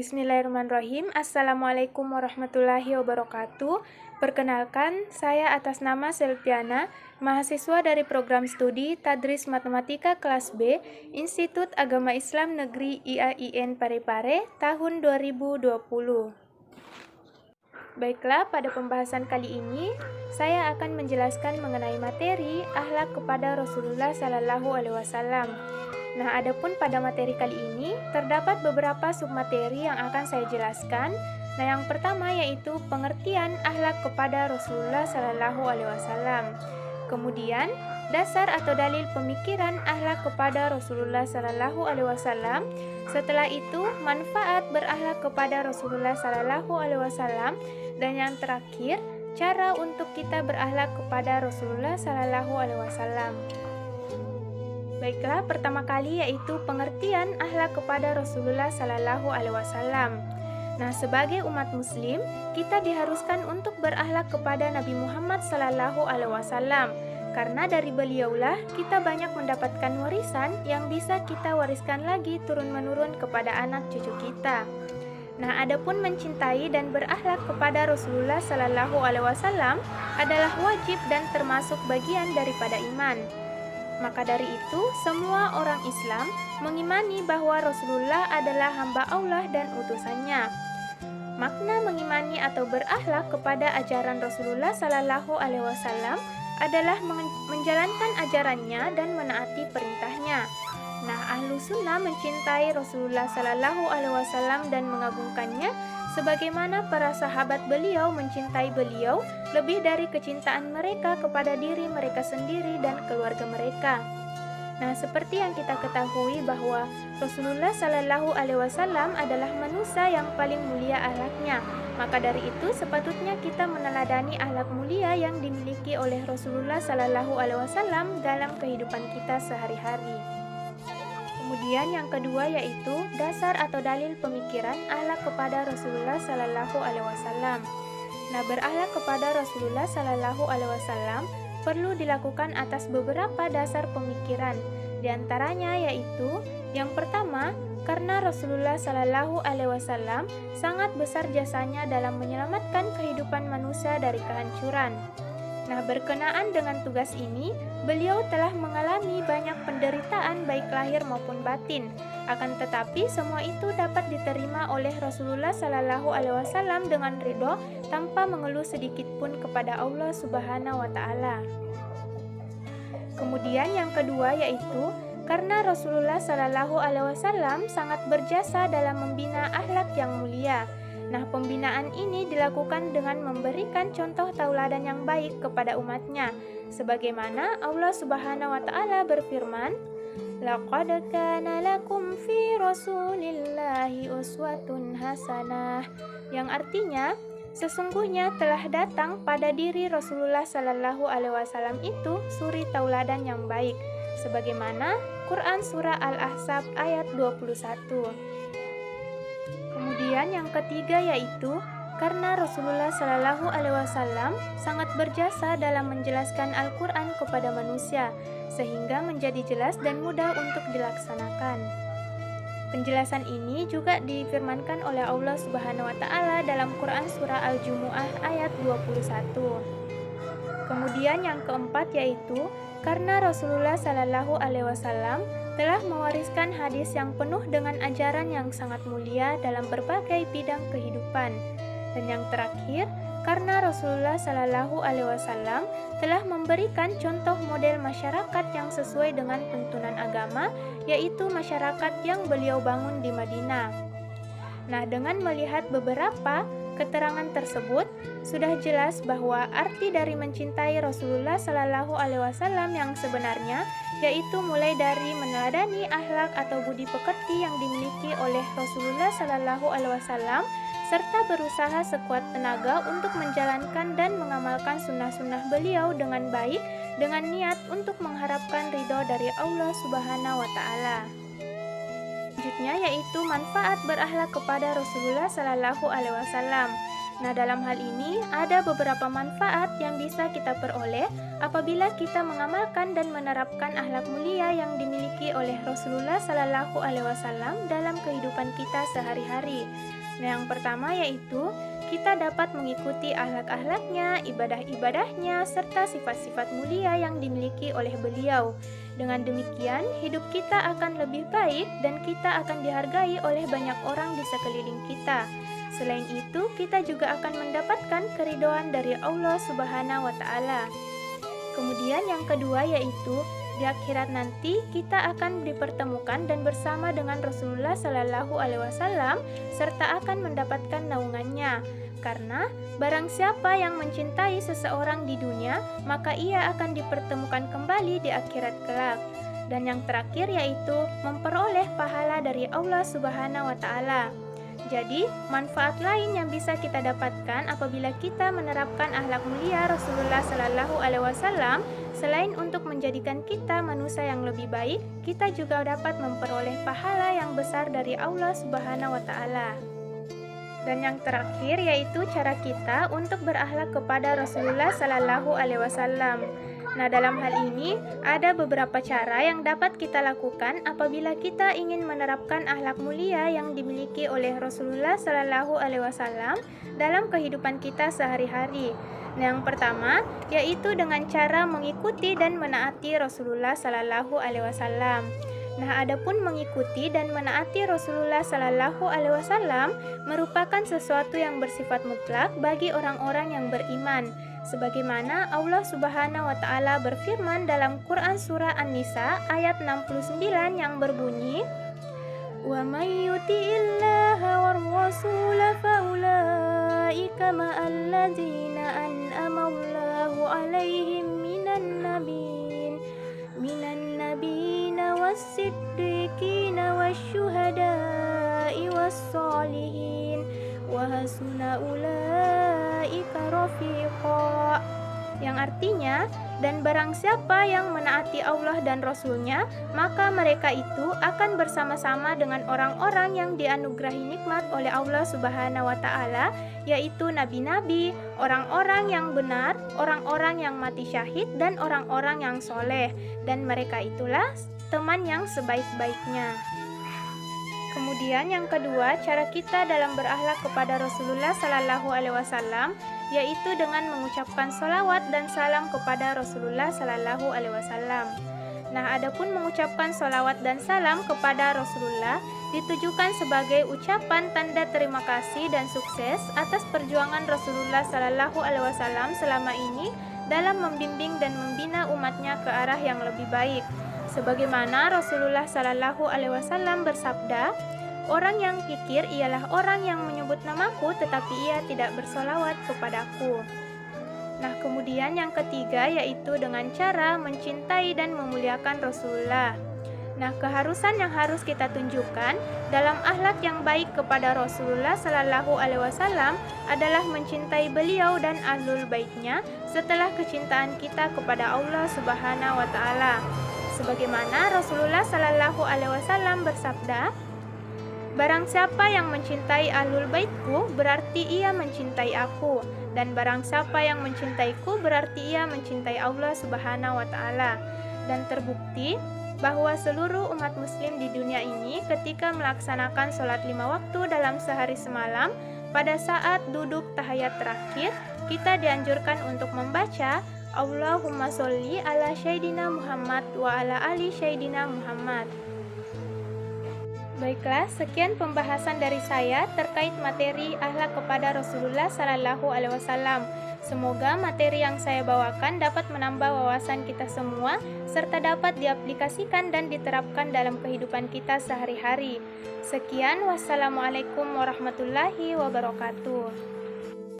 Bismillahirrahmanirrahim. Assalamualaikum warahmatullahi wabarakatuh. Perkenalkan, saya atas nama Selviana, mahasiswa dari program studi Tadris Matematika kelas B, Institut Agama Islam Negeri IAIN Parepare, tahun 2020. Baiklah, pada pembahasan kali ini, saya akan menjelaskan mengenai materi akhlak kepada Rasulullah Sallallahu Alaihi Wasallam. Nah, adapun pada materi kali ini terdapat beberapa submateri yang akan saya jelaskan. Nah, yang pertama yaitu pengertian akhlak kepada Rasulullah Sallallahu Alaihi Wasallam. Kemudian, dasar atau dalil pemikiran akhlak kepada Rasulullah Sallallahu Alaihi Wasallam. Setelah itu, manfaat berakhlak kepada Rasulullah Sallallahu Alaihi Wasallam. Dan yang terakhir, cara untuk kita berakhlak kepada Rasulullah Sallallahu Alaihi Wasallam. Baiklah, pertama kali yaitu pengertian akhlak kepada Rasulullah Sallallahu Alaihi Wasallam. Nah, sebagai umat Muslim, kita diharuskan untuk berakhlak kepada Nabi Muhammad Sallallahu Alaihi Wasallam, karena dari beliaulah kita banyak mendapatkan warisan yang bisa kita wariskan lagi turun-menurun kepada anak cucu kita. Nah, adapun mencintai dan berakhlak kepada Rasulullah Sallallahu Alaihi Wasallam adalah wajib dan termasuk bagian daripada iman. Maka dari itu, semua orang Islam mengimani bahwa Rasulullah adalah hamba Allah dan utusannya. Makna mengimani atau berakhlak kepada ajaran Rasulullah Sallallahu Alaihi Wasallam adalah menjalankan ajarannya dan menaati perintahnya. Nah, ahlu sunnah mencintai Rasulullah Sallallahu Alaihi Wasallam dan mengagungkannya, sebagaimana para sahabat beliau mencintai beliau lebih dari kecintaan mereka kepada diri mereka sendiri dan keluarga mereka. Nah, seperti yang kita ketahui bahwa Rasulullah Sallallahu Alaihi Wasallam adalah manusia yang paling mulia akhlaknya. Maka dari itu sepatutnya kita meneladani akhlak mulia yang dimiliki oleh Rasulullah Sallallahu Alaihi Wasallam dalam kehidupan kita sehari-hari. Kemudian yang kedua yaitu dasar atau dalil pemikiran akhlak kepada Rasulullah Sallallahu Alaihi Wasallam. Nah, berakhlak kepada Rasulullah Sallallahu Alaihi Wasallam perlu dilakukan atas beberapa dasar pemikiran. Di antaranya yaitu yang pertama, karena Rasulullah Sallallahu Alaihi Wasallam sangat besar jasanya dalam menyelamatkan kehidupan manusia dari kehancuran. Nah, berkenaan dengan tugas ini, beliau telah mengalami banyak penderitaan baik lahir maupun batin. Akan tetapi semua itu dapat diterima oleh Rasulullah Sallallahu Alaihi Wasallam dengan ridho tanpa mengeluh sedikit pun kepada Allah Subhanahu wa Ta'ala. Kemudian yang kedua yaitu karena Rasulullah Sallallahu Alaihi Wasallam sangat berjasa dalam membina akhlak yang mulia. Nah, pembinaan ini dilakukan dengan memberikan contoh tauladan yang baik kepada umatnya, sebagaimana Allah Subhanahu wa Ta'ala berfirman, "Laqad kana lakum fi Rasulillahi uswatun hasanah," yang artinya sesungguhnya telah datang pada diri Rasulullah Sallallahu Alaihi Wasallam itu suri tauladan yang baik, sebagaimana Quran Surah Al-Ahzab ayat 21. Kemudian yang ketiga yaitu karena Rasulullah Sallallahu Alaihi Wasallam sangat berjasa dalam menjelaskan Al-Quran kepada manusia, sehingga menjadi jelas dan mudah untuk dilaksanakan. Penjelasan ini juga difirmankan oleh Allah Subhanahu wa Ta'ala dalam Quran Surah Al-Jumu'ah ayat 21. Kemudian yang keempat yaitu karena Rasulullah Sallallahu Alaihi Wasallam telah mewariskan hadis yang penuh dengan ajaran yang sangat mulia dalam berbagai bidang kehidupan. Dan yang terakhir, karena Rasulullah Sallallahu Alaihi Wasallam telah memberikan contoh model masyarakat yang sesuai dengan tuntunan agama, yaitu masyarakat yang beliau bangun di Madinah. Nah, dengan melihat beberapa keterangan tersebut, sudah jelas bahwa arti dari mencintai Rasulullah Sallallahu Alaihi Wasallam yang sebenarnya yaitu mulai dari meneladani akhlak atau budi pekerti yang dimiliki oleh Rasulullah Sallallahu Alaihi Wasallam, serta berusaha sekuat tenaga untuk menjalankan dan mengamalkan sunnah-sunnah beliau dengan baik, dengan niat untuk mengharapkan ridho dari Allah Subhanahu wa Ta'ala. Selanjutnya yaitu manfaat berakhlak kepada Rasulullah Sallallahu Alaihi Wasallam. Nah, dalam hal ini ada beberapa manfaat yang bisa kita peroleh apabila kita mengamalkan dan menerapkan akhlak mulia yang dimiliki oleh Rasulullah Sallallahu Alaihi Wasallam dalam kehidupan kita sehari-hari. Nah, yang pertama yaitu kita dapat mengikuti akhlak-akhlaknya, ibadah-ibadahnya, serta sifat-sifat mulia yang dimiliki oleh beliau. Dengan demikian, hidup kita akan lebih baik dan kita akan dihargai oleh banyak orang di sekeliling kita. Selain itu, kita juga akan mendapatkan keridhaan dari Allah Subhanahu wa Ta'ala. Kemudian yang kedua yaitu di akhirat nanti kita akan dipertemukan dan bersama dengan Rasulullah Sallallahu Alaihi Wasallam serta akan mendapatkan naungannya. Karena barang siapa yang mencintai seseorang di dunia, maka ia akan dipertemukan kembali di akhirat kelak. Dan yang terakhir yaitu memperoleh pahala dari Allah Subhanahu wa Ta'ala. Jadi, manfaat lain yang bisa kita dapatkan apabila kita menerapkan akhlak mulia Rasulullah Sallallahu Alaihi Wasallam, selain untuk menjadikan kita manusia yang lebih baik, kita juga dapat memperoleh pahala yang besar dari Allah Subhanahu wa Ta'ala. Dan yang terakhir yaitu cara kita untuk berakhlak kepada Rasulullah Sallallahu Alaihi Wasallam. Nah, dalam hal ini ada beberapa cara yang dapat kita lakukan apabila kita ingin menerapkan akhlak mulia yang dimiliki oleh Rasulullah Sallallahu Alaihi Wasallam dalam kehidupan kita sehari-hari. Nah, yang pertama yaitu dengan cara mengikuti dan menaati Rasulullah Sallallahu Alaihi Wasallam. Nah, adapun mengikuti dan menaati Rasulullah Sallallahu Alaihi Wasallam merupakan sesuatu yang bersifat mutlak bagi orang-orang yang beriman. Sebagaimana Allah Subhanahu wa Ta'ala berfirman dalam Quran Surah An-Nisa ayat 69 yang berbunyi, "Wa may yuti'illaha war-rasul fa ulaika ma'al ladzina an'ama Allahu 'alaihim minan nabiyyin was-siddiqina wasyuhada'i was-shalihin wa hasuna ulaika rafiqa." Yang artinya, dan barang siapa yang menaati Allah dan Rasul-Nya, maka mereka itu akan bersama-sama dengan orang-orang yang dianugerahi nikmat oleh Allah Subhanahu wa Ta'ala, yaitu nabi-nabi, orang-orang yang benar, orang-orang yang mati syahid, dan orang-orang yang soleh. Dan mereka itulah teman yang sebaik-baiknya. Kemudian yang kedua, cara kita dalam berakhlak kepada Rasulullah Sallallahu Alaihi Wasallam yaitu dengan mengucapkan sholawat dan salam kepada Rasulullah Sallallahu Alaihi Wasallam. Nah, adapun mengucapkan sholawat dan salam kepada Rasulullah ditujukan sebagai ucapan tanda terima kasih dan sukses atas perjuangan Rasulullah Sallallahu Alaihi Wasallam selama ini dalam membimbing dan membina umatnya ke arah yang lebih baik. Sebagaimana Rasulullah Sallallahu Alaihi Wasallam bersabda, "Orang yang kikir ialah orang yang menyebut namaku tetapi ia tidak bersolawat kepadaku." Nah, kemudian yang ketiga yaitu dengan cara mencintai dan memuliakan Rasulullah. Nah, keharusan yang harus kita tunjukkan dalam akhlak yang baik kepada Rasulullah Sallallahu Alaihi Wasallam adalah mencintai beliau dan ahlul baitnya setelah kecintaan kita kepada Allah Subhanahu wa Ta'ala. Sebagaimana Rasulullah Sallallahu Alaihi Wasallam bersabda, "Barang siapa yang mencintai ahlul baitku, berarti ia mencintai aku. Dan barang siapa yang mencintaiku, berarti ia mencintai Allah Subhanahu wa Ta'ala." Dan terbukti bahwa seluruh umat muslim di dunia ini ketika melaksanakan sholat 5 waktu dalam sehari semalam, pada saat duduk tahiyat terakhir, kita dianjurkan untuk membaca Allahumma sholli ala Sayyidina Muhammad wa ala ali Sayyidina Muhammad. Baiklah, sekian pembahasan dari saya terkait materi akhlak kepada Rasulullah Sallallahu Alaihi Wasallam. Semoga materi yang saya bawakan dapat menambah wawasan kita semua serta dapat diaplikasikan dan diterapkan dalam kehidupan kita sehari-hari. Sekian, wassalamualaikum warahmatullahi wabarakatuh.